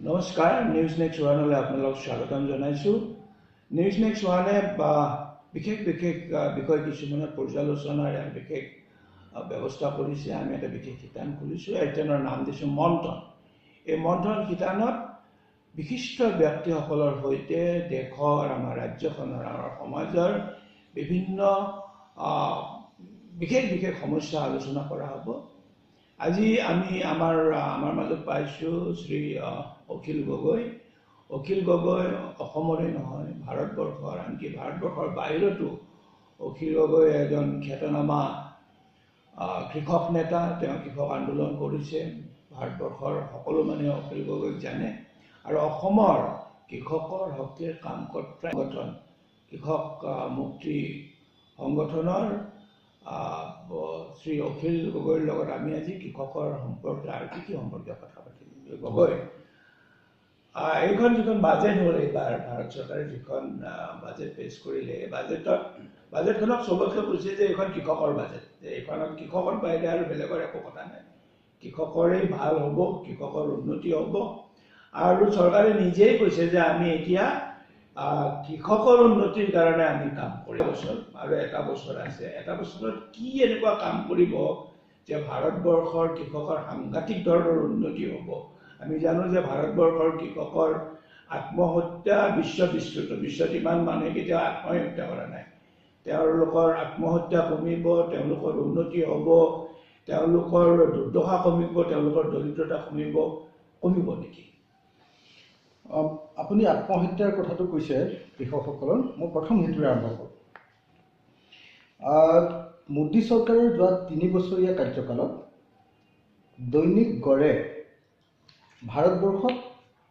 নমস্কাৰ, news next ওৱানলৈ আপোনালোকক স্বাগতম জনাইছোঁ। নিউজ নেক্সট ওৱানে বিশেষ বিষয় কিছুমানৰ পৰ্যালোচনাৰ বিশেষ ব্যৱস্থা কৰিছে। আমি এটা বিশেষ শিতান খুলিছোঁ। এইখনৰ নাম দিছোঁ মন্থন। এই মন্থন শিতানত বিশিষ্ট ব্যক্তিসকলৰ সৈতে দেশৰ, আমাৰ ৰাজ্যখনৰ, আমাৰ সমাজৰ বিভিন্ন বিশেষ সমস্যা আলোচনা কৰা হ'ব। আজি আমি আমাৰ মাজত পাইছোঁ শ্ৰী অখিল গগৈ। অখিল গগৈ অসমৰে নহয়, ভাৰতবৰ্ষৰ, আনকি ভাৰতবৰ্ষৰ বাহিৰতো অখিল গগৈ এজন খ্যাতনামা কৃষক নেতা। তেওঁ কৃষক আন্দোলন কৰিছে। ভাৰতবৰ্ষৰ সকলো মানুহে অখিল গগৈক জানে। আৰু অসমৰ কৃষকৰ হকে কাম কৰা সংগঠন কৃষক মুক্তি সংগঠনৰ শ্ৰী অখিল গগৈৰ লগত আমি আজি কৃষকৰ সম্পৰ্কে আৰু কি সম্পৰ্কে কথা পাতিম। গগৈ, এইখন যিখন বাজেট হ'ল, এইবাৰ ভাৰত চৰকাৰে যিখন বাজেট পেছ কৰিলে, এই বাজেটখনক চবকে কৈছে যে এইখন কৃষকৰ বাজেট। এইখনত কৃষকৰ বাহিৰে আৰু বেলেগৰ একো কথা নাই। কৃষকৰেই ভাল হ'ব, কৃষকৰ উন্নতি হ'ব। আৰু চৰকাৰে নিজেই কৈছে যে আমি এতিয়া কৃষকৰ উন্নতিৰ কাৰণে আমি কাম কৰি বছৰ আৰু এটা বছৰ আছে। এটা বছৰত কি এনেকুৱা কাম কৰিব যে ভাৰতবৰ্ষৰ কৃষকৰ সাংঘাতিক ধৰণৰ উন্নতি হ'ব। আমি জানো যে ভাৰতবৰ্ষৰ কৃষকৰ আত্মহত্যা বিশ্বত ইমান মানুহে কেতিয়াও আত্মহত্যা কৰা নাই। তেওঁলোকৰ আত্মহত্যা কমিব, তেওঁলোকৰ উন্নতি হ'ব, তেওঁলোকৰ দুৰ্দশা কমিব, তেওঁলোকৰ দৰিদ্ৰতা কমিব নেকি? আপুনি আত্মহত্যাৰ কথাটো কৈছে কৃষকসকলৰ। মই প্ৰথম সেইটোৰে আৰম্ভ কৰোঁ। মোদী চৰকাৰৰ যোৱা 3 বছৰীয়া কাৰ্যকালত দৈনিক গড়ে ভাৰতবৰ্ষত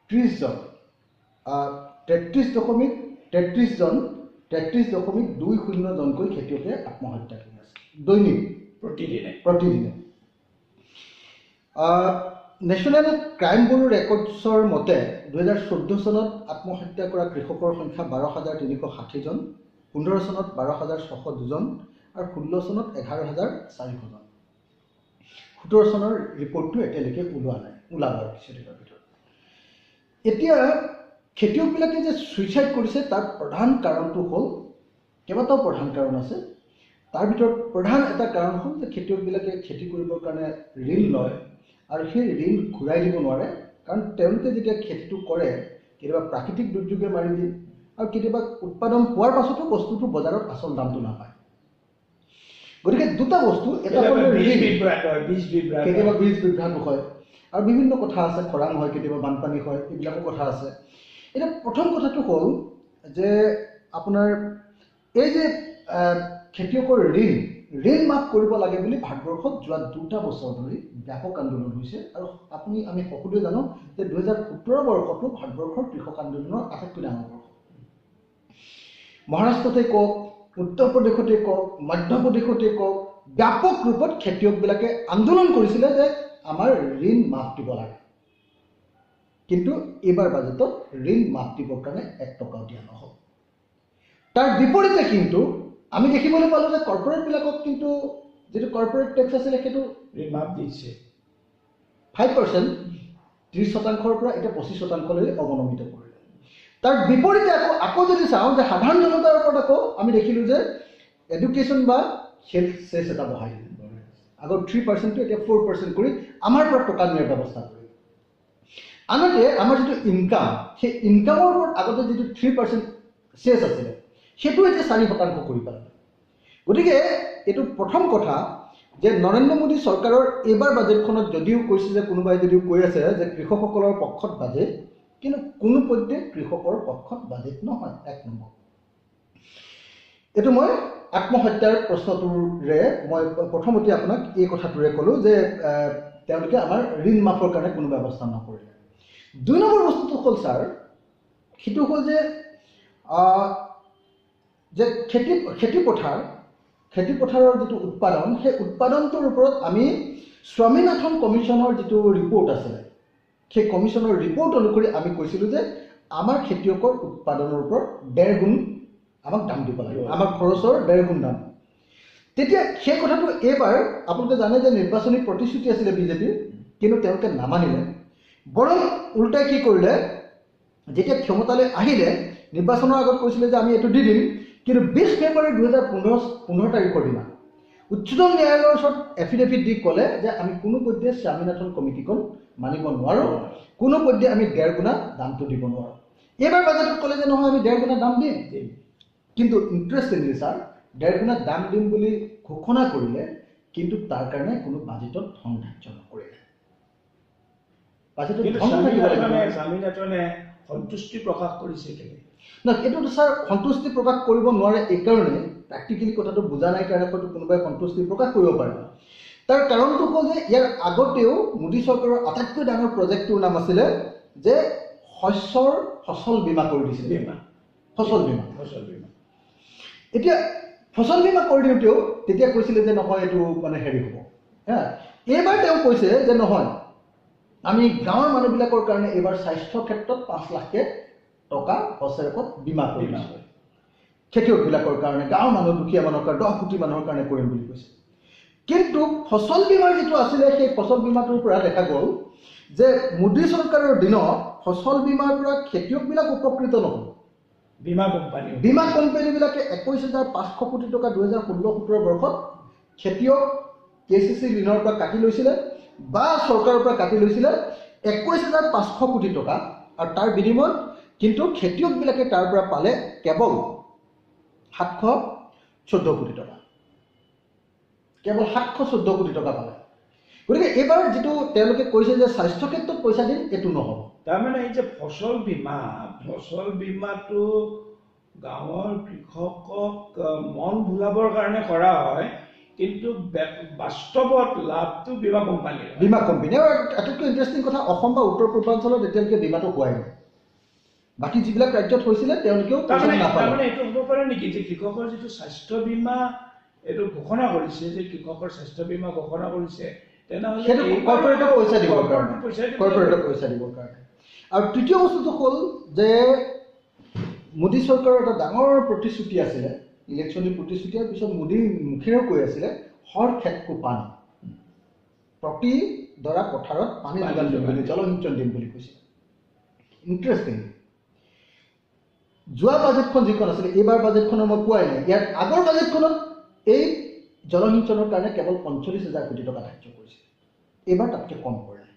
33.20 জনকৈ খেতিয়কে আত্মহত্যা কৰি আছে দৈনিক, প্ৰতিদিনে। নেশ্যনেল ক্ৰাইম ব্যুৰো ৰেকৰ্ডছৰ মতে 2014 চনত আত্মহত্যা কৰা কৃষকৰ সংখ্যা 12,360 জন, 15 চনত 12,602 জন আৰু 16 চনত 11,400 জন। 17 চনৰ ৰিপৰ্টটো এতিয়ালৈকে ওলাব কিছুদিনৰ ভিতৰত। এতিয়া খেতিয়কবিলাকে যে ছুইচাইড কৰিছে তাৰ প্ৰধান কাৰণটো হ'ল, কেইবাটাও প্ৰধান কাৰণ আছে। তাৰ ভিতৰত প্ৰধান এটা কাৰণ হ'ল যে খেতিয়কবিলাকে খেতি কৰিবৰ কাৰণে ঋণ লয় আৰু সেই ঋণ ঘূৰাই দিব নোৱাৰে। কাৰণ তেওঁলোকে যেতিয়া খেতিটো কৰে, কেতিয়াবা প্ৰাকৃতিক দুৰ্যোগে মাৰি দিয়ে আৰু কেতিয়াবা উৎপাদন হোৱাৰ পাছতো বস্তুটো বজাৰত আচল দামটো নাপায়। গতিকে দুটা বস্তু, এটা হ'ল কেতিয়াবা বীজ বিভ্ৰাট হয় আৰু বিভিন্ন কথা আছে, খৰাং হয়, কেতিয়াবা বানপানী হয়, এইবিলাকো কথা আছে। এতিয়া প্ৰথম কথাটো হ'ল যে আপোনাৰ এই যে খেতিয়কৰ ঋণ মাফ কৰিব লাগে বুলি ভাৰতবৰ্ষত যোৱা 2 বছৰ ধৰি ব্যাপক আন্দোলন হৈছে। আৰু আমি সকলোৱে জানো যে 2017 বৰ্ষতো ভাৰতবৰ্ষৰ কৃষক আন্দোলনৰ আটাইতকৈ ডাঙৰ বৰ্ষ। মহাৰাষ্ট্ৰতে কওক, উত্তৰ প্ৰদেশতে কওক, মধ্যপ্ৰদেশতে কওক, ব্যাপক ৰূপত খেতিয়কবিলাকে আন্দোলন কৰিছিলে যে আমাৰ ঋণ মাফ দিব লাগে। কিন্তু এইবাৰ বাজেটত ঋণ মাফ দিবৰ কাৰণে 1 টকাও দিয়া নহ'ল। তাৰ বিপৰীতে কিন্তু আমি দেখিবলৈ পালোঁ যে কৰ্পৰেটবিলাকক কিন্তু যিটো কৰ্পৰেট টেক্স আছিলে সেইটো ঋণ মাফ দিছে 5%, 30%ৰ পৰা এতিয়া 25%লৈ অৱনমিত কৰিলে। তাৰ বিপৰীতে আকৌ যদি চাওঁ যে সাধাৰণ জনতাৰ ওপৰত আকৌ আমি দেখিলোঁ যে এডুকেশ্যন বা হেল্থ চেছ এটা বঢ়াই দিলে। আগৰ 3%টো এতিয়া 4% কৰি আমাৰ পৰা টকা নিয়াৰ ব্যৱস্থা কৰিলে। আনহাতে আমাৰ যিটো ইনকাম, সেই ইনকামৰ ওপৰত আগতে যিটো 3% চেছ আছিলে সেইটো এতিয়া 4% কৰি পেলালে। গতিকে এইটো প্ৰথম কথা যে নৰেন্দ্ৰ মোদী চৰকাৰৰ এইবাৰ বাজেটখনত যদিও কৈছে যে কোনোবাই যদিও কৈ আছে যে কৃষকসকলৰ পক্ষত বাজেট, কিন্তু কোনোপধ্যে কৃষকৰ পক্ষত বাজেট নহয়। 1 নম্বৰ। এইটো মই আত্মহত্যাৰ প্ৰশ্নটোৰে মই প্ৰথমতে আপোনাক এই কথাটোৰে ক'লোঁ যে তেওঁলোকে আমাৰ ঋণ মাফৰ কাৰণে কোনো ব্যৱস্থা নকৰিলে। 2 নম্বৰ বস্তুটো হ'ল ছাৰ, সেইটো হ'ল যে খেতি পথাৰৰ যিটো উৎপাদন, সেই উৎপাদনটোৰ ওপৰত আমি স্বামীনাথন কমিশ্যনৰ যিটো ৰিপৰ্ট আছিলে, সেই কমিশ্যনৰ ৰিপৰ্ট অনুসৰি আমি কৈছিলোঁ যে আমাৰ খেতিয়কৰ উৎপাদনৰ ওপৰত 1.5 গুণ আমাক দাম দিব লাগে, আমাৰ খৰচৰ 1.5 গুণ দাম। তেতিয়া সেই কথাটো এইবাৰ আপোনালোকে জানে যে নিৰ্বাচনী প্ৰতিশ্ৰুতি আছিলে বিজেপিৰ, কিন্তু তেওঁলোকে নামানিলে। বৰং উল্টাই কি কৰিলে, যেতিয়া ক্ষমতালৈ আহিলে নিৰ্বাচনৰ আগত কৈছিলে যে আমি এইটো দি দিম, কিন্তু 20 ফেব্ৰুৱাৰী 2015 তাৰিখৰ দিনা উচ্চতম ন্যায়ালয়ৰ ওচৰত এফিডেভিট দি ক'লে যে আমি কোনোপধ্যে স্বামীনাথন কমিটিখন মানিব নোৱাৰোঁ, কোনোপধ্যে আমি 1.5 গুণা দামটো দিব নোৱাৰোঁ। এইবাৰ বাজেটত ক'লে যে নহয় আমি 1.5 গুণা দাম দিম। কিন্তু ইণ্টাৰেষ্টিংলি ছাৰ 1.5 গুণা দাম দিম বুলি ঘোষণা কৰিলে, কিন্তু তাৰ কাৰণে কোনো বাজেটত ধন ধাৰ্য নকৰিলে। বাজেটত ধন থাকিব লাগিব। স্বামীনাথনে সন্তুষ্টি প্ৰকাশ কৰিছে কেলে? না, এইটোতো ছাৰ সন্তুষ্টি প্ৰকাশ কৰিব নোৱাৰে। এইকাৰণে প্ৰেক্টিকেলি কথাটো বুজা নাই কাৰণে হয়তো কোনোবাই সন্তুষ্টি প্ৰকাশ কৰিব পাৰে। তাৰ কাৰণটো হ'ল যে ইয়াৰ আগতেও মোদী চৰকাৰৰ আটাইতকৈ ডাঙৰ প্ৰজেক্টটোৰ নাম আছিলে যে শস্যৰ ফচল বীমা কৰি দিছিলে। ফচল বীমা। এতিয়া ফচল বীমা কৰি দিওঁতেও তেতিয়া কৈছিলে যে নহয় এইটো মানে হেৰি হ'ব। এইবাৰ তেওঁ কৈছে যে নহয় আমি গাঁৱৰ মানুহবিলাকৰ কাৰণে এইবাৰ স্বাস্থ্য ক্ষেত্ৰত 5 লাখ টকা বছৰেকত বীমা কৰিম। খেতিয়কবিলাকৰ কাৰণে, গাঁৱৰ মানুহ, দুখীয়া মানুহৰ কাৰণে, 10 কোটি মানুহৰ কাৰণে কৰিম বুলি কৈছে। কিন্তু ফচল বীমাৰ যিটো আছিলে সেই ফচল বীমাটোৰ পৰা দেখা গ'ল যে মোদী চৰকাৰৰ দিনত ফচল বীমাৰ পৰা খেতিয়কবিলাক উপকৃত নহ'ল। বীমা কোম্পানীবিলাকে 21,500 কোটি টকা 2016-17 বৰ্ষত খেতিয়ক KCC ঋণৰ পৰা কাটি লৈছিলে বা চৰকাৰৰ পৰা কাটি লৈছিলে 21,500 কোটি টকা, আৰু তাৰ বিনিময়ত কিন্তু খেতিয়কবিলাকে তাৰ পৰা পালে কেৱল 714 কোটি টকা। কেৱল 714 কোটি টকা পালে। গতিকে এইবাৰ যিটো তেওঁলোকে কৈছে যে স্বাস্থ্য ক্ষেত্ৰত পইচা দিম, এইটো নহ'ব। তাৰমানে এই যে ফচল বীমাটো গাঁৱৰ কৃষকক মন ভুলাবৰ কাৰণে কৰা হয়, কিন্তু বাস্তৱত লাভটো বীমা কোম্পানীৰ। বীমা কোম্পানী। আৰু আটাইতকৈ ইণ্টাৰেষ্টিং কথা, অসম বা উত্তৰ পূৰ্বাঞ্চলত এতিয়ালৈকে বীমাটো হোৱাই নাই। বাকী যিবিলাক ৰাজ্যত হৈছিলে তেওঁলোকেও তাৰমানে এইটো হ'ব পাৰে নেকি যে কৃষকৰ যিটো স্বাস্থ্য বীমা এইটো ঘোষণা কৰিছে, যে কৃষকৰ স্বাস্থ্য বীমা ঘোষণা কৰিছে, তেনেহ'লে কৰ্পৰেটক পইচা দিবৰ কাৰণে। আৰু তৃতীয় বস্তুটো হ'ল যে মোদী চৰকাৰৰ এটা ডাঙৰ প্ৰতিশ্ৰুতি আছিলে, ইলেকশ্যনী প্ৰতিশ্ৰুতিৰ পিছত মোদী মুখেৰেও কৈ আছিলে হৰ খেতকো পানী, প্ৰতি ডৰা পথাৰত পানী যোগান দিম বুলি, জলসিঞ্চন দিম বুলি কৈছে। ইণ্টাৰেষ্টিং, যোৱা বাজেটখন যিখন আছিলে, এইবাৰ বাজেটখনৰ মই পোৱাই নাই। ইয়াৰ আগৰ বাজেটখনত এই জলসিঞ্চনৰ কাৰণে কেৱল 45,000 কোটি টকা ধাৰ্য কৰিছে। এইবাৰ তাতকৈ কম কৰিলে।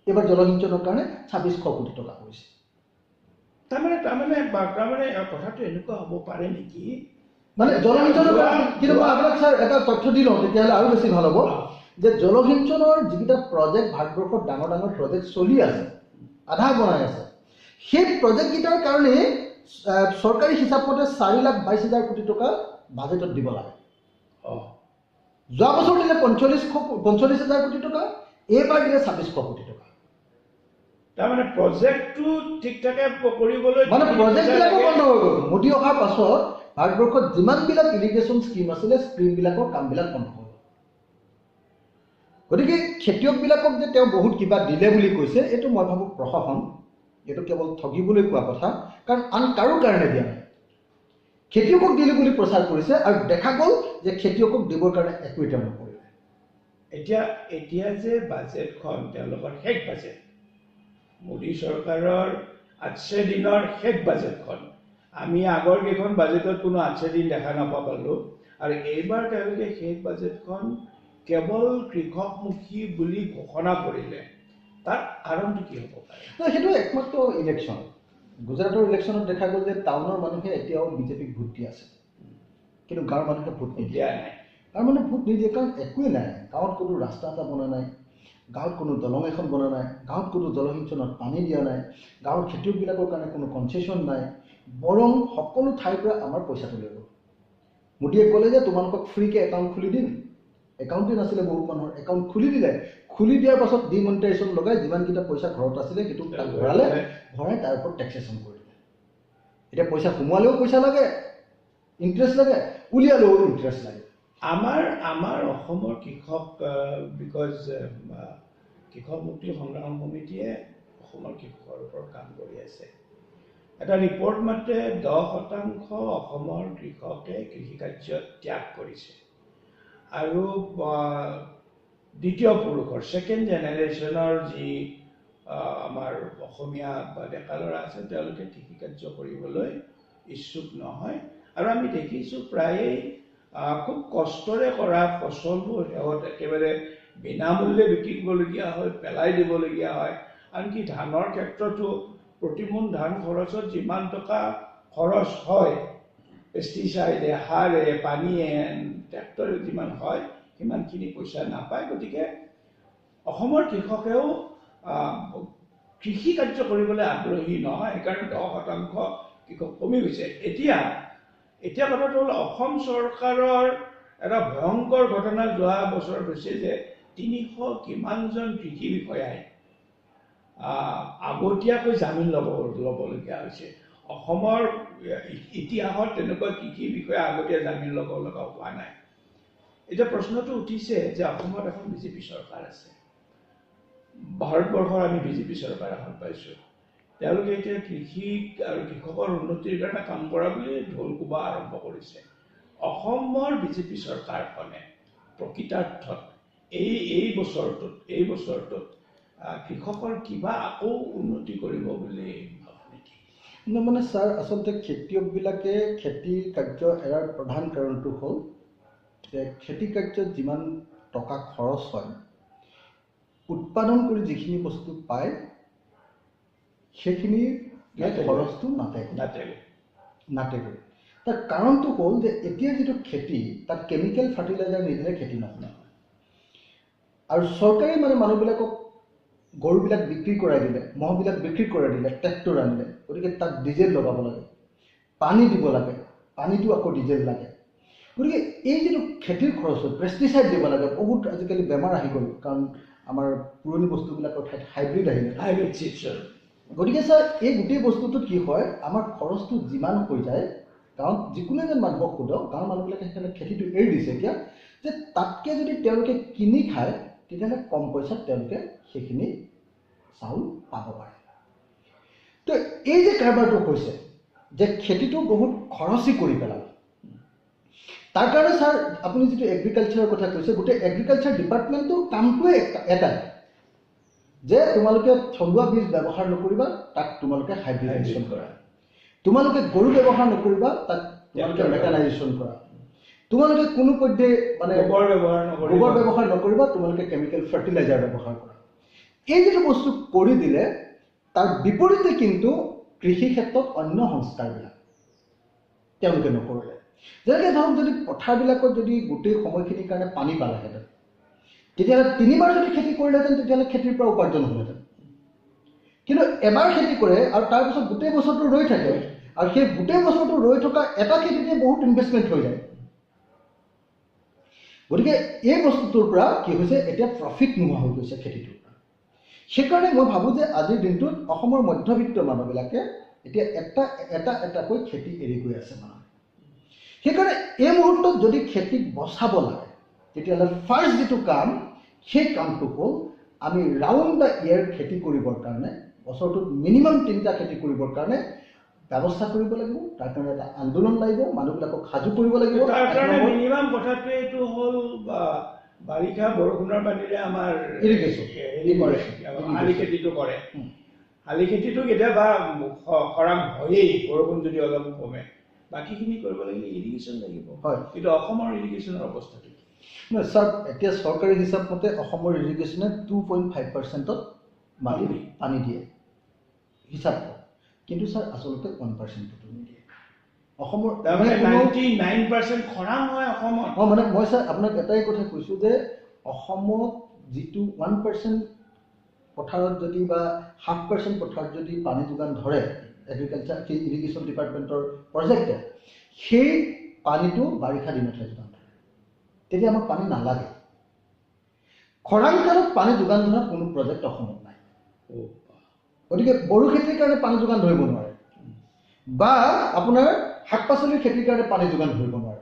এইবাৰ জলসিঞ্চনৰ কাৰণে 2600 কোটি টকা কৰিছে। তাৰমানে কথাটো এনেকুৱা হ'ব পাৰে নেকি, মানে জলসিঞ্চনৰ কাৰণে, কিন্তু মই আপোনাক ছাৰ এটা তথ্য দি লওঁ তেতিয়াহ'লে আৰু বেছি ভাল হ'ব, যে জলসিঞ্চনৰ যিকেইটা প্ৰজেক্ট ভাৰতবৰ্ষত ডাঙৰ ডাঙৰ প্ৰজেক্ট চলি আছে, আধা বনাই আছে, সেই প্ৰজেক্টকেইটাৰ কাৰণে চৰকাৰী হিচাপ মতে 4,22,000 কোটি টকা বাজেটত দিব লাগে। যোৱা বছৰ দিলে 45,000 কোটি টকা, এইবাৰ দিলে 2600 কোটি টকা। তাৰমানে প্ৰজেক্টটো ঠিক ঠাকে কৰিবলৈ, মানে প্ৰজেক্টবিলাকো বন্ধ হৈ গ'ল। মোদী অহাৰ পাছত ভাৰতবৰ্ষত যিমানবিলাক ইৰিগেশ্যন স্কিম আছিলে, স্কিমবিলাকৰ কামবিলাক বন্ধ হৈ গ'ল। গতিকে খেতিয়কবিলাকক যে তেওঁ বহুত কিবা দিলে বুলি কৈছে, এইটো মই ভাবোঁ প্ৰশাসন, এইটো কেৱল ঠগিবলৈ কোৱা কথা, কাৰণ আন কাৰো কাৰণে দিয়া নাই। খেতিয়কক দিলে বুলি প্ৰচাৰ কৰিছে, আৰু দেখা গ'ল যে খেতিয়কক দিবৰ কাৰণে একোৱে তেওঁ নকৰিলে। এতিয়া যে বাজেটখন তেওঁলোকৰ শেষ বাজেট, মোদী চৰকাৰৰ 8 দিনৰ শেষ বাজেটখন, আমি আগৰ কেইখন বাজেটত কোনো 8 দিন দেখা নাপালোঁ, আৰু এইবাৰ তেওঁলোকে শেষ বাজেটখন কেৱল কৃষকমুখী বুলি ঘোষণা কৰিলে, তাৰ কাৰণটো কি হ'ব পাৰে? সেইটো একমাত্ৰ ইলেকশ্যন। গুজৰাটৰ ইলেকশ্যনত দেখা গ'ল যে টাউনৰ মানুহে এতিয়াও বিজেপিক ভোট দি আছে, কিন্তু গাঁৱৰ মানুহে ভোট নিদিয়া নাই। গাঁৱৰ মানুহে ভোট নিদিয়ে কাৰণ একোৱেই নাই। গাঁৱত কোনো ৰাস্তা এটা বনা নাই, গাঁৱত কোনো দলং এখন বনা নাই, গাঁৱত কোনো জলসিঞ্চনত পানী দিয়া নাই, গাঁৱৰ খেতিয়কবিলাকৰ কাৰণে কোনো কনচেশ্যন নাই, বৰং সকলো ঠাইৰ পৰা আমাৰ পইচাটো লৈ গ'ল। মোদীয়ে ক'লে যে তোমালোকক ফ্ৰীকৈ একাউণ্ট খুলি দিম, একাউণ্টেই নাছিলে বহুত মানুহৰ, একাউণ্ট খুলি দিলে। খুলি দিয়াৰ পাছত ডিমনিটাইজেশ্যন লগাই যিমানকেইটা পইচা ঘৰত আছিলে সেইটো তাক ভৰাই তাৰ ওপৰত টেক্সেশ্যন কৰিলে। এতিয়া পইচা সোমোৱালেও পইচা লাগে, ইণ্টাৰেষ্ট লাগে, উলিয়ালেও ইণ্টাৰেষ্ট লাগে। আমাৰ অসমৰ কৃষক, বিকজ কৃষক মুক্তি সংগ্ৰাম সমিতিয়ে অসমৰ কৃষকৰ ওপৰত কাম কৰি আছে। এটা ৰিপৰ্ট মতে 10% অসমৰ কৃষকে কৃষিকাৰ্য ত্যাগ কৰিছে, আৰু দ্বিতীয় পুৰুষৰ ছেকেণ্ড জেনেৰেশ্যনৰ যি আমাৰ অসমীয়া বা ডেকা ল'ৰা আছে তেওঁলোকে কৃষি কাৰ্য কৰিবলৈ ইচ্ছুক নহয়। আৰু আমি দেখিছোঁ প্ৰায়েই খুব কষ্টৰে কৰা ফচলবোৰ সিহঁত একেবাৰে বিনামূল্যে বিক্ৰী কৰিবলগীয়া হয়, পেলাই দিবলগীয়া হয়। আনকি ধানৰ ক্ষেত্ৰতো প্ৰতিমোন ধান খৰচত যিমান টকা খৰচ হয়, পেষ্টিচাইডে, সাৰে, পানীয়ে, ট্ৰেক্টৰে যিমান হয় সিমানখিনি পইচা নাপায়। গতিকে অসমৰ কৃষকেও কৃষি কাৰ্য কৰিবলৈ আগ্ৰহী নহয়, সেইকাৰণে 10% কৃষক কমি গৈছে। এতিয়া কথাটো হ'ল অসম চৰকাৰৰ এটা ভয়ংকৰ ঘটনা যোৱা বছৰ হৈছে যে 300 কিমানজন কৃষি বিষয়াই আগতীয়াকৈ জামিন ল'বলগীয়া হৈছে। অসমৰ ইতিহাসত তেনেকুৱা কৃষি বিষয়া আগতীয়া জামিন ল'ব লগা হোৱা নাই। এতিয়া প্ৰশ্নটো উঠিছে যে অসমত এখন বিজেপি চৰকাৰ আছে, ভাৰতবৰ্ষৰ আমি বিজেপি চৰকাৰ এখন পাইছোঁ, তেওঁলোকে এতিয়া কৃষি আৰু কৃষকৰ উন্নতিৰ কাৰণে কাম কৰা বুলি ঢোল কোবা আৰম্ভ কৰিছে। অসমৰ বিজেপি চৰকাৰখনে প্ৰকৃতাৰ্থত এই বছৰটোত কৃষকৰ কিবা আকৌ উন্নতি কৰিব বুলি ভাবে নেকি? মানে ছাৰ, আচলতে খেতিয়কবিলাকে খেতি কাৰ্য এৰাৰ প্ৰধান কাৰণটো হ'ল যে খেতি কাৰ্যত যিমান টকা খৰচ হয়, উৎপাদন কৰি যিখিনি বস্তু পায় সেইখিনি খৰচটো নাটেগৈ। তাৰ কাৰণটো হ'ল যে এতিয়া যিটো খেতি, তাত কেমিকেল ফাৰ্টিলাইজাৰ নিদিলে খেতি নহয়। আৰু চৰকাৰে মানুহবিলাকক গৰুবিলাক বিক্ৰী কৰাই দিলে, মহবিলাক বিক্ৰী কৰাই দিলে, ট্ৰেক্টৰ আনিলে, গতিকে তাত ডিজেল লগাব লাগে, পানী দিব লাগে, পানীটো আকৌ ডিজেল লাগে। গতিকে এই যিটো খেতিৰ খৰচ হয়, পেষ্টিচাইড দিব লাগে, বহুত আজিকালি বেমাৰ আহি গ'ল, কাৰণ আমাৰ পুৰণি বস্তুবিলাকৰ ঠাইত হাইব্ৰিড আহিলে, হাইব্ৰিড চিপছৰ। গতিকে ছাৰ, এই গোটেই বস্তুটোত কি হয়, আমাৰ খৰচটো যিমান হৈ যায়, গাঁৱত যিকোনো এজন মানুহক সোধক, গাঁৱৰ মানুহবিলাকে সেইকাৰণে খেতিটো এৰি দিছে এতিয়া, যে তাতকৈ যদি তেওঁলোকে কিনি খায় তেতিয়াহ'লে কম পইচাত তেওঁলোকে সেইখিনি চাউল পাব পাৰে। তো এই যে কাৰবাৰটো হৈছে যে খেতিটো বহুত খৰচী কৰি পেলালে, তাৰ কাৰণে ছাৰ আপুনি যিটো এগ্ৰিকালচাৰৰ কথা কৈছে, গোটেই এগ্ৰিকালচাৰ ডিপাৰ্টমেণ্টৰ কামটোৱে এটাই যে তোমালোকে থলুৱা বীজ ব্যৱহাৰ নকৰিবা, তাক তোমালোকে হাইব্ৰিডাইজেশ্যন কৰা। তোমালোকে গৰু ব্যৱহাৰ নকৰিবা, তাক তোমালোকে মেকানাইজেশ্যন কৰা। তোমালোকে কোনো পধ্যে গোবৰ ব্যৱহাৰ নকৰিবা, তোমালোকে কেমিকেল ফাৰ্টিলাইজাৰ ব্যৱহাৰ কৰা। এই যিটো বস্তু কৰি দিলে, তাৰ বিপৰীতে কিন্তু কৃষি ক্ষেত্ৰত অন্য সংস্কাৰবিলাক তেওঁলোকে নকৰিলে। যেনেকৈ ধৰক, যদি পথাৰবিলাকত যদি গোটেই সময়খিনিৰ কাৰণে পানী পালেহেঁতেন, তেতিয়াহ'লে 3বাৰ যদি খেতি কৰিলেহেঁতেন, তেতিয়াহ'লে খেতিৰ পৰা উপাৰ্জন হ'লহেঁতেন। কিন্তু এবাৰ খেতি কৰে আৰু তাৰপিছত গোটেই বছৰটো ৰৈ থাকে, আৰু সেই গোটেই বছৰটো ৰৈ থকা এটা খেতিতে বহুত ইনভেষ্টমেণ্ট হৈ যায়। গতিকে এই বস্তুটোৰ পৰা কি হৈছে, এতিয়া প্ৰফিট নোহোৱা হৈ গৈছে খেতিটোৰ পৰা। সেইকাৰণে মই ভাবোঁ যে আজিৰ দিনটোত অসমৰ মধ্যবিত্ত মানুহবিলাকে এতিয়া এটাকৈ খেতি এৰি গৈ আছে মানুহে। সেইকাৰণে এই মুহূৰ্তত যদি খেতিক বচাব লাগে, তেতিয়াহ'লে ফাৰ্ষ্ট যিটো কাম, সেই কামটো হ'ল আমি ৰাউণ্ড দ্য ইয়েৰ খেতি কৰিবৰ কাৰণে, বছৰটোত মিনিমাম 3টা খেতি কৰিবৰ কাৰণে ব্যৱস্থা কৰিব লাগিব। তাৰ কাৰণে এটা আন্দোলন লাগিব, মানুহবিলাকক সাজু কৰিব লাগিব। তাৰ কাৰণে মিনিমাম কথাটো এইটো হ'ল বাৰিষা বৰষুণৰ পানীৰে আমাৰ শালি খেতিটো কৰে। শালি খেতিটো কেতিয়াবা খৰাং হয়েই, বৰষুণ যদি অলপ কমে। বাকীখিনি কৰিব লাগিলে ইৰিগেশ্যন লাগিব। হয়, কিন্তু অসমৰ ইৰিগেশ্যনৰ অৱস্থাটো নহয় ছাৰ, এতিয়া চৰকাৰী হিচাপ মতে অসমৰ ইৰিগেশ্যনে 2.5%ত পানী দিয়ে হিচাপ, কিন্তু ছাৰ আচলতে 1%টো নিদিয়ে। অসমৰ 99% খৰাং হয় অসমত। মই ছাৰ আপোনাক এটাই কথা কৈছোঁ যে অসমত যিটো 1% পথাৰত যদি বা 0.5% পথাৰত যদি পানী যোগান ধৰে এগ্ৰিকালচাৰ ইৰিগেশ্যন ডিপাৰ্টমেণ্টৰ প্ৰজেক্টে, সেই পানীটো বাৰিষা দিনতহে যোগান ধৰে। তেতিয়া আমাক পানী নালাগে। খৰাং কালত পানী যোগান ধৰা কোনো প্ৰজেক্ট অসমত নাই। গতিকে বড়ো খেতিৰ কাৰণে পানী যোগান ধৰিব নোৱাৰে, বা আপোনাৰ শাক পাচলিৰ খেতিৰ কাৰণে পানী যোগান ধৰিব নোৱাৰে।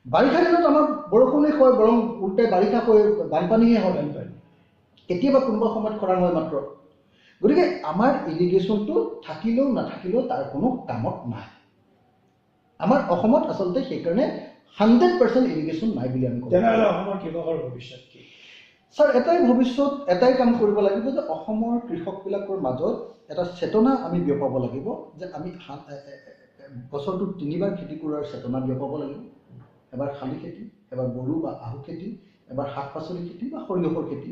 বাৰিষা দিনত আমাৰ বৰষুণে হয়, বৰং উল্টাই বাৰিষা হৈ বানপানীহে হয়। কেতিয়াবা কোনোবা সময়ত খৰাং হয় মাত্ৰ। গতিকে আমাৰ ইৰিগেশ্যনটো থাকিলেও নাথাকিলেও তাৰ কোনো কামত নাই। আমাৰ অসমত আচলতে সেইকাৰণে 100% ইৰিগেশ্যন নাই বুলি আমি কওঁ। তেনেহ'লে অসমৰ কৃষকৰ ভৱিষ্যত কি? ছাৰ এটাই ভৱিষ্যত এটাই কাম কৰিব লাগিব যে অসমৰ কৃষকবিলাকৰ মাজত এটা চেতনা আমি বিয়পাব লাগিব যে আমি বছৰটোত 3বাৰ খেতি কৰাৰ চেতনা বিয়পাব লাগিব। এবাৰ শালি খেতি, এবাৰ বড়ো বা আহু খেতি, এবাৰ শাক পাচলি খেতি বা সৰিয়হৰ খেতি।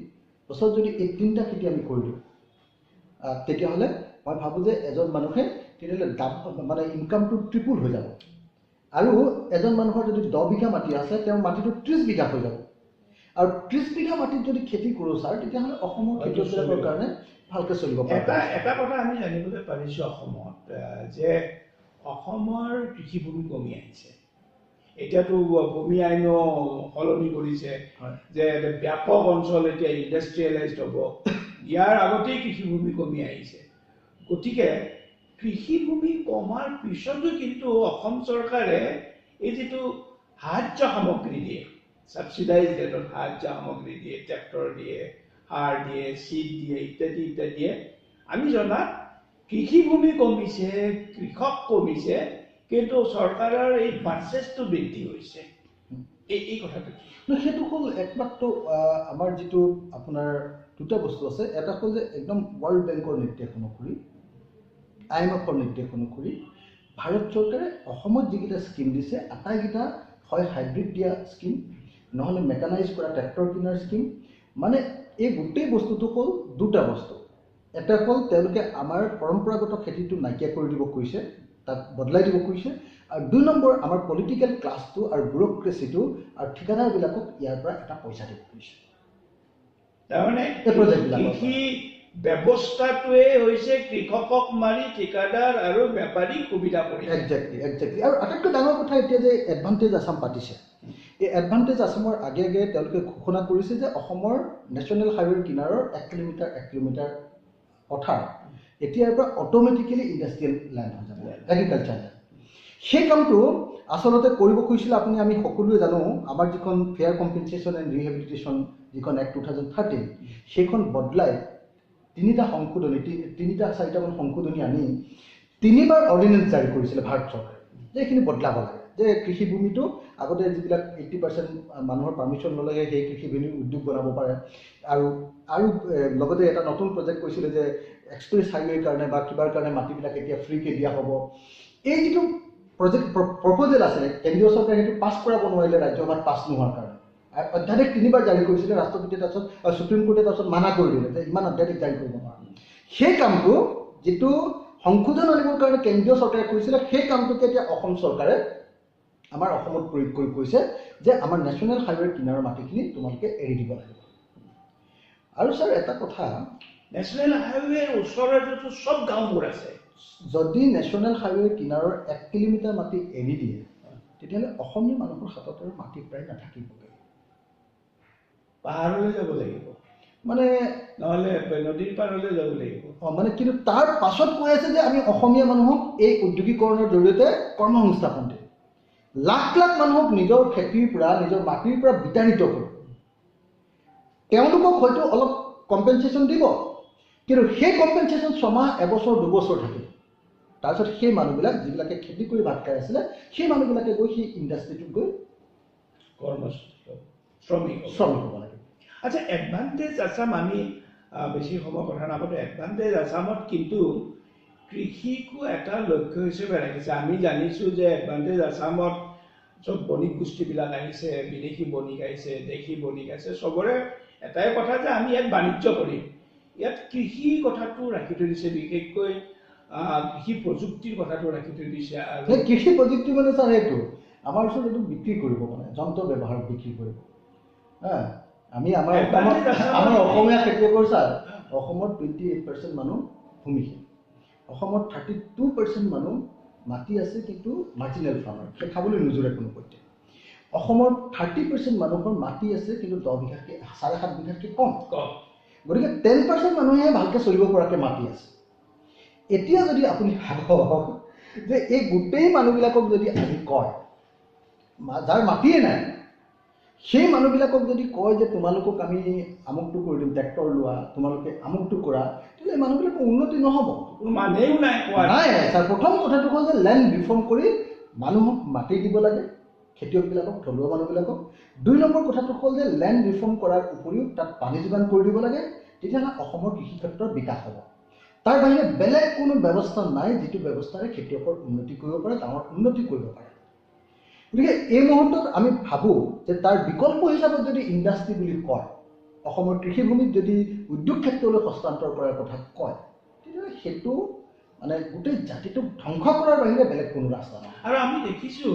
বছৰত যদি এই 3টা খেতি আমি কৰিলোঁ তেতিয়াহ'লে মই ভাবোঁ যে এজন মানুহে তেতিয়াহ'লে মানে ইনকামটো ট্ৰিপুল হৈ যাব। আৰু এজন মানুহৰ যদি 10 বিঘা মাটি আছে তেওঁৰ মাটিটো 30 বিঘা হৈ যাব। আৰু 30 বিঘা মাটিত যদি খেতি কৰোঁ ছাৰ তেতিয়াহ'লে অসমৰ খেতিয়কবিলাকৰ কাৰণে ভালকৈ চলিব পাৰে। এটা কথা আমি জানিবলৈ পাৰিছোঁ অসমত যে অসমৰ কৃষিভূমি কমি আহিছে। এতিয়াতো ভূমি আইনো সলনি কৰিছে যে ব্যাপক অঞ্চল এতিয়া ইণ্ডাষ্ট্ৰিয়েলাইজড হ'ব। ইয়াৰ আগতেই কৃষিভূমি কমি আহিছে। গতিকে কৃষিভূমি কমাৰ পিছতো কিন্তু অসম চৰকাৰে এই যিটো সাহায্য সামগ্ৰী দিয়ে, ছাবচিডাইজ ৰেটত সাহায্য সামগ্ৰী দিয়ে, ট্ৰেক্টৰ দিয়ে, সাৰ দিয়ে, চিড দিয়ে, ইত্যাদি ইত্যাদিয়ে আমি জনাত কৃষিভূমি কমিছে, কৃষক কমিছে, কিন্তু চৰকাৰৰ এই বাজেটটো বৃদ্ধি হৈছে। এই কথাটো সেইটো হ'ল একমাত্ৰ আমাৰ যিটো আপোনাৰ 2টা বস্তু আছে। এটা হ'ল যে একদম ৱৰ্ল্ড বেংকৰ নিৰ্দেশ অনুসৰি, IMFৰ নিৰ্দেশ অনুসৰি ভাৰত চৰকাৰে অসমত যিকেইটা স্কিম দিছে আটাইকেইটা হয় হাইব্ৰিড দিয়া স্কিম, নহ'লে মেকানাইজ কৰা ট্ৰেক্টৰ কিনাৰ স্কিম। মানে এই গোটেই বস্তুটো হ'ল 2টা বস্তু। এটা হ'ল তেওঁলোকে আমাৰ পৰম্পৰাগত খেতিটো নাইকিয়া কৰি দিব কৈছে, তাক বদলাই দিব কৈছে। আৰু 2 নম্বৰ আমাৰ পলিটিকেল ক্লাছটো আৰু ব্যুৰক্ৰেচিটো আৰু ঠিকাদাৰবিলাকক ইয়াৰ পৰা এটা পইচা দিব কৈছে। তাৰমানে কৃষি ব্যৱস্থাটোৱে হৈছে কৃষকক মাৰি ঠিকাদাৰ আৰু বেপাৰীক সুবিধা কৰিছে। একজেক্টলি। আৰু আটাইতকৈ ডাঙৰ কথা এতিয়া যে এডভান্টেজ আছাম পাতিছে, এই এডভান্টেজ আছামৰ আগে আগে তেওঁলোকে ঘোষণা কৰিছে যে অসমৰ নেশ্যনেল হাইৱেৰ কিনাৰৰ 1 কিলোমিটাৰ পথাৰ এতিয়াৰ পৰা অট'মেটিকেলি ইণ্ডাষ্ট্ৰিয়েল লেণ্ড হৈ যাব, এগ্ৰিকালচাৰ লেণ্ড। সেই কামটো আচলতে কৰিব খুজিছিলে আমি সকলোৱে জানো। আমাৰ যিখন ফেয়াৰ কম্পেনচেশ্যন এণ্ড ৰিহেবিলিটেশ্যন যিখন এক্ট 2013 সেইখন বদলাই 3টা সংশোধনী, 3-4টামান সংশোধনী আনি 3বাৰ অৰ্ডিনেঞ্চ জাৰি কৰিছিলে ভাৰত চৰকাৰে যে এইখিনি বদলাব লাগে, যে কৃষিভূমিটো আগতে যিবিলাক 80% মানুহৰ পাৰ্মিশ্যন নলগে সেই কৃষিভূমি উদ্যোগ বনাব পাৰে। আৰু লগতে এটা নতুন প্ৰজেক্ট কৈছিলে যে এক্সপ্ৰেছ হাইৱেৰ কাৰণে বা কিবাৰ কাৰণে মাটিবিলাক এতিয়া ফ্ৰীকৈ দিয়া হ'ব। এই যিটো প্ৰপ'জেল আছিলে কেন্দ্ৰীয় চৰকাৰে সেইটো পাছ কৰাব নোৱাৰিলে ৰাজ্যসভাত পাছ নোহোৱাৰ কাৰণে। অধ্যাদেশ 3বাৰ জাৰি কৰিছিলে ৰাষ্ট্ৰপতিয়ে, তাৰপিছত সুপ্ৰিম কোৰ্টে তাৰপিছত মানা কৰি দিলে যে ইমান অধ্যাদেশ জাৰি কৰিব নোৱাৰে। সেই কামটো যিটো সংশোধন আনিবৰ কাৰণে কেন্দ্ৰীয় চৰকাৰে কৰিছিলে সেই কামটোকে এতিয়া অসম চৰকাৰে আমাৰ অসমত প্ৰয়োগ কৰি কৈছে যে আমাৰ নেশ্যনেল হাইৱেৰ কিনাৰৰ মাটিখিনি তোমালোকে এৰি দিব লাগিব। আৰু ছাৰ এটা কথা, নেশ্যনেল হাইৱেৰ ওচৰতো চব গাঁওবোৰ আছে। যদি নেশ্যনেল হাইৱেৰ কিনাৰৰ 1 কিলোমিটাৰ মাটি এৰি দিয়ে তেতিয়াহ'লে অসমীয়া মানুহৰ হাতত আৰু মাটি প্ৰায় নাথাকিবগৈ। পাহাৰলৈ যাব লাগিব, মানে নহ'লে নদীৰ পাৰলৈ যাব লাগিব। মানে কিন্তু তাৰ পাছত কৈ আছে যে আমি অসমীয়া মানুহক এই উদ্যোগীকৰণৰ জৰিয়তে কৰ্মসংস্থাপন দিম, লাখ লাখ মানুহক নিজৰ খেতিৰ পৰা নিজৰ মাটিৰ পৰা বিতাড়িত কৰিব। তেওঁলোকক হয়তো অলপ কম্পেনচেশ্যন দিব, কিন্তু সেই কম্পেনচেশ্যন 6 মাহ, 1 বছৰ, 2 বছৰ থাকিব। তাৰপিছত সেই মানুহবিলাক যিবিলাকে খেতি কৰি ভাত খাই আছিলে সেই মানুহবিলাকে গৈ সেই ইণ্ডাষ্ট্ৰিটোত গৈ শ্ৰমিক হ'ব লাগে। আচ্ছা, এডভান্টেজ আছাম আমি বেছি সময় কথা নাপাতো। এডভান্টেজ আছামত কিন্তু কৃষিকো এটা লক্ষ্য হিচাপে ৰাখিছে। আমি জানিছোঁ যে এডভান্টেজ আছামত চব বণিক গোষ্ঠীবিলাক আহিছে, বিদেশী বণিক আহিছে, দেশী বণিক আছে। চবৰে এটাই কথা যে আমি ইয়াত বাণিজ্য কৰিম। ইয়াত কৃষি কথাটো ৰাখি থৈ দিছে, বিশেষকৈ কৃষি প্ৰযুক্তিৰ কথাটো ৰাখি থৈ দিছে। আৰু কৃষি প্ৰযুক্তি মানে ছাৰ সেইটো আমাৰ ওচৰত এইটো বিক্ৰী কৰিব, মানে যন্ত্ৰ ব্যৱহাৰত বিক্ৰী কৰিব। আমি আমাৰ অসমীয়া খেতিয়কৰ ছাৰ অসমত 28% মানুহ ভূমিহীন, অসমত 32% মানুহ মাটি আছে কিন্তু মাৰ্জিনেল ফাৰ্মাৰ, সেই খাবলৈ নোজোৰে কোনো পধ্যে। অসমৰ 30% মানুহৰ মাটি আছে কিন্তু 10 বিঘাতকৈ 7.5 বিঘাতকৈ কম। গতিকে 10% মানুহে ভালকৈ চলিব পৰাকৈ মাটি আছে। এতিয়া যদি আপুনি ভাবক যে এই গোটেই মানুহবিলাকক যদি আমি কয়, যাৰ মাটিয়ে নাই সেই মানুহবিলাকক যদি কয় যে তোমালোকক আমি আমুকটো কৰি দিম, ট্ৰেক্টৰ লোৱা, তোমালোকে আমুকটো কৰা, তেতিয়াহ'লে মানুহবিলাকৰ উন্নতি নহ'ব। কোনো মানুহেও নাই ছাৰ। প্ৰথম কথাটো হ'ল যে লেণ্ড ৰিফৰ্ম কৰি মানুহক মাটি দিব লাগে, খেতিয়কবিলাকক, থলুৱা মানুহবিলাকক। 2 নম্বৰ কথাটো হ'ল যে লেণ্ড ৰিফৰ্ম কৰাৰ উপৰিও তাত পানী যোগান কৰি দিব লাগে, তেতিয়াহ'লে অসমৰ কৃষি ক্ষেত্ৰৰ বিকাশ হ'ব। তাৰ বাহিৰে বেলেগ কোনো ব্যৱস্থা নাই যিটো ব্যৱস্থাৰে খেতিয়কৰ উন্নতি কৰিব পাৰে, ডাঙৰ উন্নতি কৰিব পাৰে। গতিকে এই মুহূৰ্তত আমি ভাবোঁ যে তাৰ বিকল্প হিচাপত যদি ইণ্ডাষ্ট্ৰি বুলি কয়, অসমৰ কৃষিভূমিত যদি উদ্যোগ ক্ষেত্ৰলৈ হস্তান্তৰ কৰাৰ কথা কয়, তেতিয়াহ'লে সেইটো মানে গোটেই জাতিটোক ধ্বংস কৰাৰ বাহিৰে বেলেগ কোনো ৰাস্তা নাই। আৰু আমি দেখিছোঁ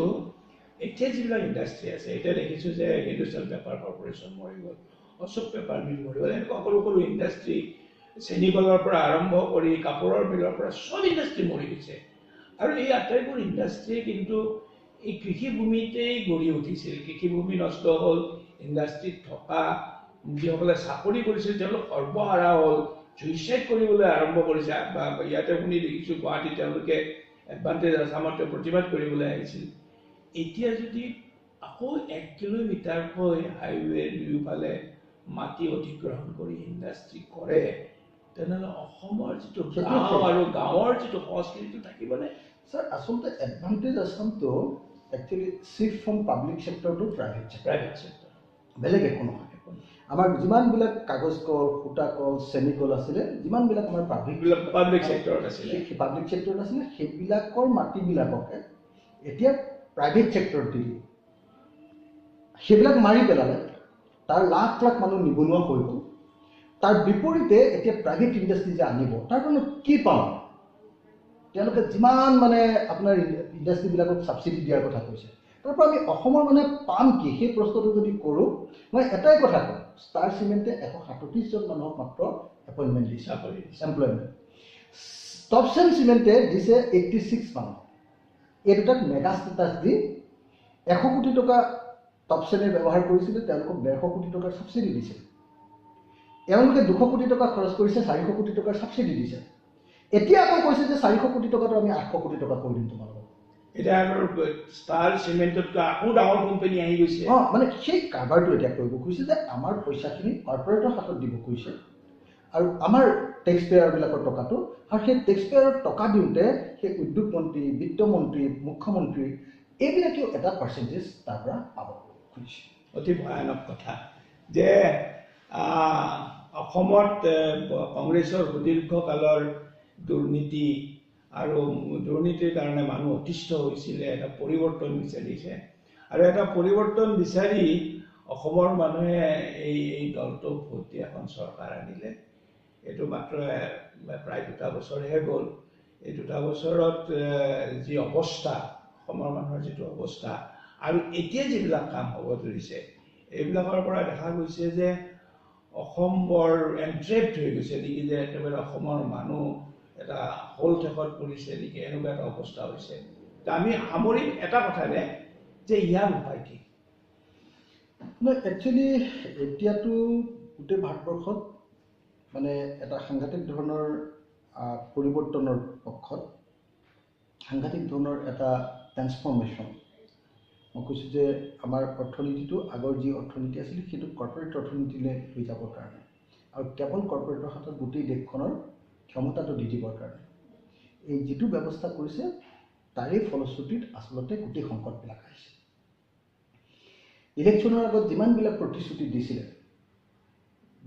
এতিয়া যিবিলাক ইণ্ডাষ্ট্ৰি আছে, এতিয়া দেখিছোঁ যে হিন্দুস্তান পেপাৰ কৰ্পৰেশ্যন মৰি গ'ল, অশোক পেপাৰ মিল মৰি গ'ল, এনেকুৱা সৰু সৰু ইণ্ডাষ্ট্ৰি, চেনী কলৰ পৰা আৰম্ভ কৰি কাপোৰৰ মিলৰ পৰা চব ইণ্ডাষ্ট্ৰি মৰি গৈছে। আৰু এই আটাইবোৰ ইণ্ডাষ্ট্ৰিয়ে কিন্তু এই কৃষিভূমিতেই গঢ়ি উঠিছিল। কৃষিভূমি নষ্ট হ'ল, ইণ্ডাষ্ট্ৰিত থকা যিসকলে চাকৰি কৰিছিল তেওঁলোক সৰ্বহাৰা হ'ল, চুইচাইড কৰিবলৈ আৰম্ভ কৰিছে। বা ইয়াতে শুনি দেখিছোঁ গুৱাহাটীত তেওঁলোকে এডভান্টেজ আছামতে প্ৰতিবাদ কৰিবলৈ আহিছিল। এতিয়া যদি আকৌ 1 কিলোমিটাৰকৈ হাইৱে দুয়োফালে মাটি অধিগ্ৰহণ কৰি ইণ্ডাষ্ট্ৰি কৰে, তেনেহ'লে অসমৰ যিটো গাঁও আৰু গাঁৱৰ যিটো সংস্কৃতিটো থাকিবনে? স্যাৰ, আচলতে এডভান্টেজ আছামটো actually shift from public sector to private sector, বেলেগ একো নহয়। আমাৰ যিমানবিলাক কাগজ কল, সূতা কল, চেনী কল আছিলে, যিমানবিলাক আমাৰ পাব্লিক চেক্টৰত আছিলে, সেইবিলাকৰ মাটিবিলাককে এতিয়া প্ৰাইভেট চেক্টৰত দিলে, সেইবিলাক মাৰি পেলালে, তাৰ লাখ লাখ মানুহ নিবনুৱা হৈ গ'ল। তাৰ বিপৰীতে এতিয়া প্ৰাইভেট ইণ্ডাষ্ট্ৰি যে আনিব, তাৰ কাৰণে কি পাম? তেওঁলোকে যিমান মানে আপোনাৰ ইণ্ডাষ্ট্ৰিবিলাকক ছাবচিডি দিয়াৰ কথা কৈছে, তাৰ পৰা আমি অসমৰ মানে পাম কি? সেই প্ৰশ্নটো যদি কৰোঁ, মই এটাই কথা কওঁ, ষ্টাৰ চিমেণ্টে 137 জন মানুহক মাত্ৰ এপইণ্টমেণ্ট দিছে, এমপ্লয়মেণ্ট। টপচেন চিমেণ্টে দিছে 86 মানুহ। এই দুটাক মেগা ষ্টেটাছ দি 100 কোটি টকা টপচেনে ব্যৱহাৰ কৰিছিলে, তেওঁলোকক 150 কোটি টকাৰ ছাবচিডি দিছে। এওঁলোকে 200 কোটি টকা খৰচ কৰিছে, 400 কোটি টকাৰ ছাবচিডি দিছে। এতিয়া আকৌ কৈছে যে 400 কোটি টকাটো আমি 800 কোটি টকা কৰি দিম তোমালোকক। এতিয়া ষ্টাৰ চিমেণ্টতকৈ আকৌ ডাঙৰ কোম্পানী আহি গৈছে। মানে সেই কাৰবাৰটো এতিয়া কৰিব খুজিছে যে আমাৰ পইচাখিনি কৰ্পৰেটৰ হাতত দিব খুজিছে, আৰু আমাৰ টেক্স পেয়াৰবিলাকৰ টকাটো, আৰু সেই টেক্স পেয়াৰৰ টকা দিওঁতে সেই উদ্যোগ মন্ত্ৰী, বিত্তমন্ত্ৰী, মুখ্যমন্ত্ৰী এইবিলাকেও এটা পাৰ্চেণ্টেজ তাৰ পৰা পাব খুজিছে। অতি ভয়ানক কথা যে অসমত কংগ্ৰেছৰ সুদীৰ্ঘকালৰ দুৰ্নীতি আৰু দুৰ্নীতিৰ কাৰণে মানুহ অতিষ্ঠ হৈছিলে, এটা পৰিৱৰ্তন বিচাৰিছে। আৰু এটা পৰিৱৰ্তন বিচাৰি অসমৰ মানুহে এই দলটোক ভোট দি এখন চৰকাৰ আনিলে। এইটো মাত্ৰ প্ৰায় 2 বছৰহে গ'ল। এই 2 বছৰত যি অৱস্থা, অসমৰ মানুহৰ যিটো অৱস্থা, আৰু এতিয়া যিবিলাক কাম হ'ব ধৰিছে, এইবিলাকৰ পৰা দেখা গৈছে যে অসম বৰ এনট্ৰেপড হৈ গৈছে নেকি, যে একেবাৰে অসমৰ মানুহ এটা হল ঠেকত পৰিছে নেকি, এনেকুৱা এটা অৱস্থা হৈছে। আমি সামৰিম এটা কথাৰে যে ইয়াৰ উপায় কি? একচুৱেলি এতিয়াতো গোটেই ভাৰতবৰ্ষত মানে এটা সাংঘাতিক ধৰণৰ পৰিৱৰ্তনৰ পক্ষত, সাংঘাতিক ধৰণৰ এটা ট্ৰেন্সফৰ্মেশ্যন। মই কৈছোঁ যে আমাৰ অৰ্থনীতিটো আগৰ যি অৰ্থনীতি আছিল সেইটো কৰ্পৰেট অৰ্থনীতিলৈ লৈ যাবৰ কাৰণে, আৰু কেৱল কৰ্পৰেটৰ হাতত গোটেই দেশখনৰ ক্ষমতাটো দি দিবৰ কাৰণে এই যিটো ব্যৱস্থা কৰিছে, তাৰে ফলশ্ৰুতিত আচলতে গোটেই সংকটবিলাক আহিছে। ইলেকশ্যনৰ আগত যিমানবিলাক প্ৰতিশ্ৰুতি দিছিলে,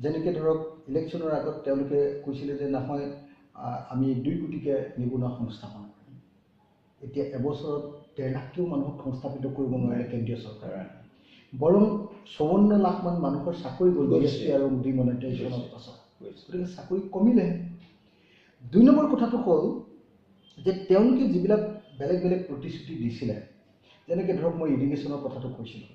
যেনেকৈ ধৰক ইলেকশ্যনৰ আগত তেওঁলোকে কৈছিলে যে নহয় আমি 2 কোটিকৈ নিবনুৱা সংস্থাপন কৰিম। এতিয়া এবছৰত 1.5 লাখকেও মানুহক সংস্থাপিত কৰিব নোৱাৰিলে কেন্দ্ৰীয় চৰকাৰে, বৰং 54 লাখমান মানুহৰ চাকৰি গ'ল GST আৰু ডিমনিটাইজেশ্যনৰ পাছত। গতিকে চাকৰি কমিলে। 2 নম্বৰ কথাটো হ'ল যে তেওঁলোকে যিবিলাক বেলেগ বেলেগ প্ৰতিশ্ৰুতি দিছিলে, যেনেকৈ ধৰক মই ইৰিগেশ্যনৰ কথাটো কৈছিলোঁ,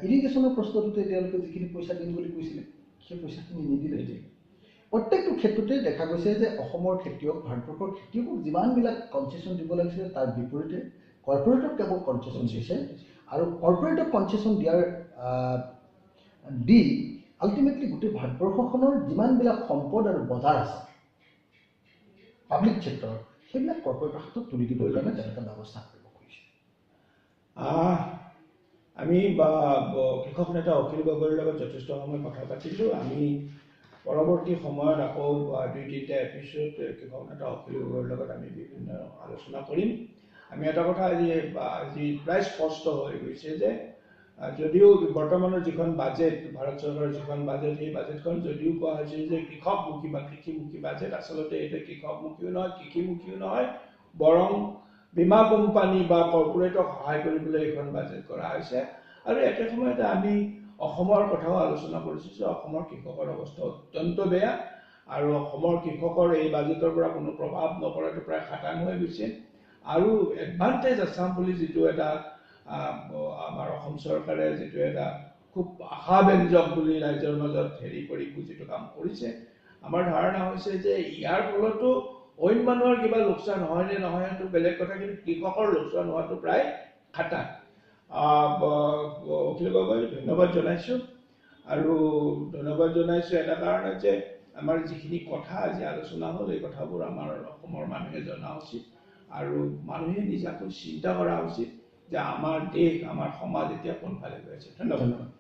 ইৰিগেশ্যনৰ প্ৰশ্নটোতে তেওঁলোকে যিখিনি পইচা দিম বুলি কৈছিলে সেই পইচাখিনি নিদিলে। প্ৰত্যেকটো ক্ষেত্ৰতে দেখা গৈছে যে অসমৰ খেতিয়ক, ভাৰতবৰ্ষৰ খেতিয়কক যিমানবিলাক কনচেশ্যন দিব লাগিছিলে তাৰ বিপৰীতে কৰ্পৰেটক কেৱল কনচেশ্যন দিছে, আৰু কৰ্পৰেটক কনচেশ্যন দি আল্টিমেটলি গোটেই ভাৰতবৰ্ষখনৰ যিমানবিলাক সম্পদ আৰু বজাৰ আছে পাব্লিক চেক্টৰ, সেইবিলাক কৰ্পৰেটৰ হাতত তুলি দিবৰ কাৰণে তেওঁলোকে ব্যৱস্থা কৰিব খুজিছে। আমি কৃষক নেতা অখিল গগৈৰ লগত যথেষ্ট সময় কথা পাতিলোঁ। আমি পৰৱৰ্তী সময়ত আকৌ 2-3টা এপিছড কৃষক নেতা অখিল গগৈৰ লগত আমি বিভিন্ন আলোচনা কৰিম। আমি এটা কথা আজি প্ৰায় স্পষ্ট হৈ গৈছে যে যদিও বৰ্তমানৰ যিখন বাজেট ভাৰত চৰকাৰৰ যিখন বাজেট সেই বাজেটখন যদিও কোৱা হৈছে যে কৃষকমুখী বা কৃষিমুখী বাজেট, আচলতে এইটো কৃষকমুখীও নহয় কৃষিমুখীও নহয়, বৰং বীমা কোম্পানী বা কৰ্পৰেটক সহায় কৰিবলৈ এইখন বাজেট কৰা হৈছে। আৰু একে সময়তে আমি অসমৰ কথাও আলোচনা কৰিছোঁ যে অসমৰ কৃষকৰ অৱস্থা অত্যন্ত বেয়া আৰু অসমৰ কৃষকৰ এই বাজেটৰ পৰা কোনো প্ৰভাৱ নপৰাটো প্ৰায় খাটাং হৈ গৈছে। আৰু এডভান্টেজ আছাম বুলি যিটো এটা আমাৰ অসম চৰকাৰে যিটো এটা খুব আশাব্যঞ্জক বুলি ৰাইজৰ মাজত কৰি যিটো কাম কৰিছে, আমাৰ ধাৰণা হৈছে যে ইয়াৰ ফলতো অইন মানুহৰ কিবা লোকচান হয় নে নহয় সেইটো বেলেগ কথা, কিন্তু কৃষকৰ লোকচান হোৱাটো প্ৰায় খাটাং। অখিল গগৈ ধন্যবাদ জনাইছোঁ। আৰু ধন্যবাদ জনাইছোঁ এটা কাৰণত যে আমাৰ যিখিনি কথা আজি আলোচনা হ'ল এই কথাবোৰ আমাৰ অসমৰ মানুহে জনা উচিত আৰু মানুহে নিজাকৈ চিন্তা কৰা উচিত যে আমাৰ দেশ আমাৰ সমাজ এতিয়া কোনফালে গৈ আছে। ধন্যবাদ।